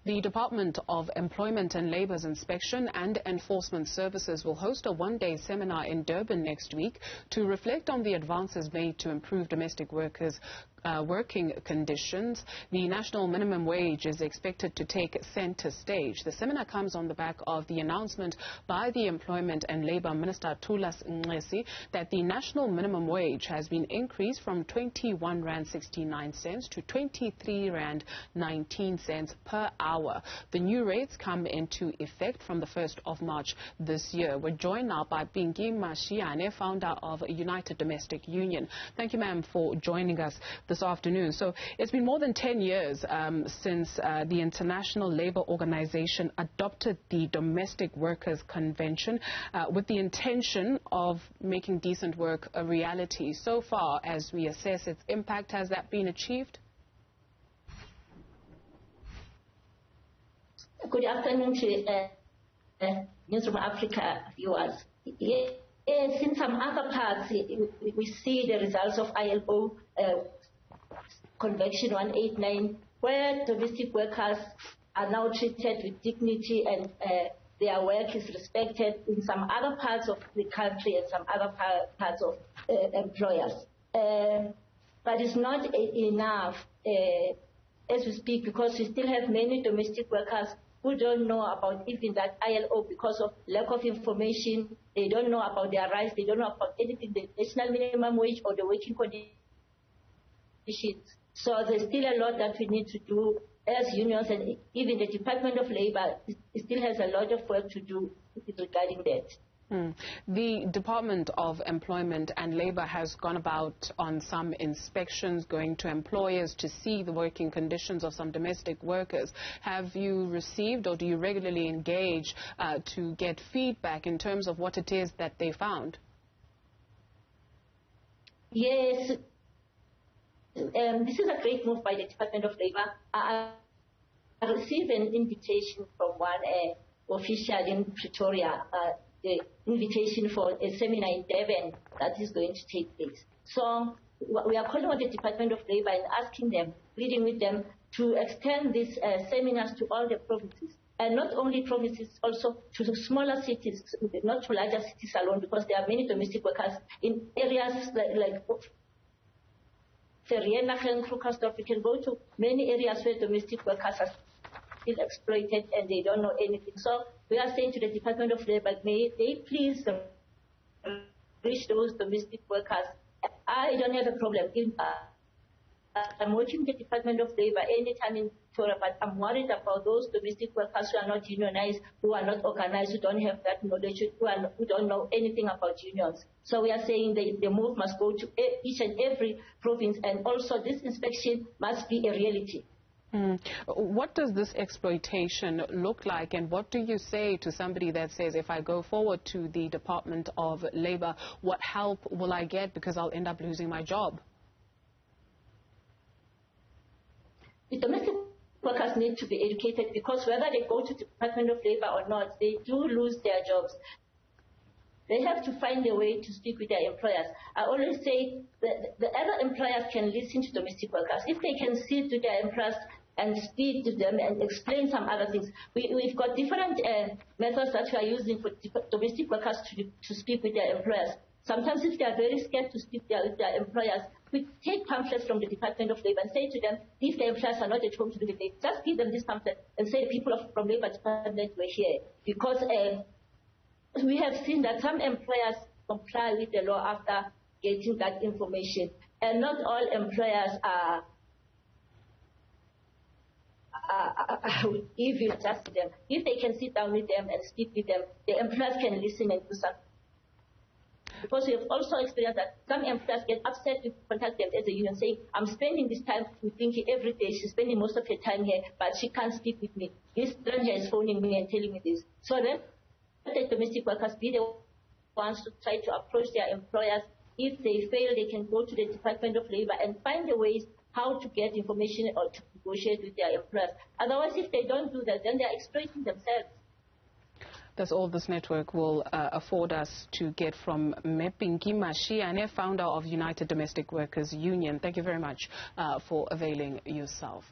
The Department of Employment and Labour's Inspection and Enforcement Services will host a one-day seminar in Durban next week to reflect on the advances made to improve domestic workers' working conditions. The national minimum wage is expected to take centre stage. The seminar comes on the back of the announcement by the Employment and Labour Minister Thulas Nxesi that the national minimum wage has been increased from 21 Rand 69 cents to 23 Rand 19 cents per hour. The new rates come into effect from the 1st of March this year. We're joined now by Mashiane, founder of United Domestic Union. Thank you, ma'am, for joining us this afternoon. So it's been more than 10 years since the International Labour Organization adopted the Domestic Workers Convention with the intention of making decent work a reality. So far, as we assess its impact, has that been achieved? Good afternoon to Newzroom Afrika viewers. Yes, in some other parts, we see the results of ILO Convention 189, where domestic workers are now treated with dignity and their work is respected in some other parts of the country and some other parts of employers. But it's not enough as we speak, because we still have many domestic workers who don't know about even that ILO because of lack of information. They don't know about their rights. They don't know about anything, the national minimum wage or the working conditions. So there's still a lot that we need to do as unions, and even the Department of Labour still has a lot of work to do regarding that. The Department of Employment and Labour has gone about on some inspections, going to employers to see the working conditions of some domestic workers. Have you received, or do you regularly engage to get feedback in terms of what it is that they found? Yes. This is a great move by the Department of Labour. I received an invitation from one official in Pretoria, the invitation for a seminar in Durban that is going to take place. So we are calling on the Department of Labour and asking them, pleading with them to extend these seminars to all the provinces. And not only provinces, also to the smaller cities, not to larger cities alone, because there are many domestic workers in areas like we can go to many areas where domestic workers are still exploited and they don't know anything. So we are saying to the Department of Labour, may they please reach those domestic workers. I don't have a problem. I'm watching the Department of Labour anytime in Victoria, but I'm worried about those domestic workers who are not unionized, who are not organized, who don't have that knowledge, who don't know anything about unions. So we are saying the move must go to each and every province, and also this inspection must be a reality. What does this exploitation look like, and what do you say to somebody that says, if I go forward to the Department of Labour, what help will I get because I'll end up losing my job? The domestic workers need to be educated, because whether they go to the Department of Labour or not, they do lose their jobs. They have to find a way to speak with their employers. I always say that the other employers can listen to domestic workers. If they can sit to their employers and speak to them and explain some other things. We've got different methods that we are using for domestic workers to speak with their employers. Sometimes if they are very scared to speak with their employers, we take pamphlets from the Department of Labour and say to them, if the employers are not at home to do it, just give them this pamphlet and say people from Labour Department were here. Because we have seen that some employers comply with the law after getting that information. And not all employers are evil just to them. If they can sit down with them and speak with them, the employers can listen and do something. Because we have also experienced that some employers get upset to contact them as a union, saying, I'm spending this time with Pinky every day. She's spending most of her time here, but she can't speak with me. This stranger is phoning me and telling me this. So then, let the domestic workers be the ones to try to approach their employers. If they fail, they can go to the Department of Labour and find the ways how to get information or to negotiate with their employers. Otherwise, if they don't do that, then they're exploiting themselves. That's all this network will afford us to get from Mashiane, founder of United Domestic Workers Union. Thank you very much for availing yourself.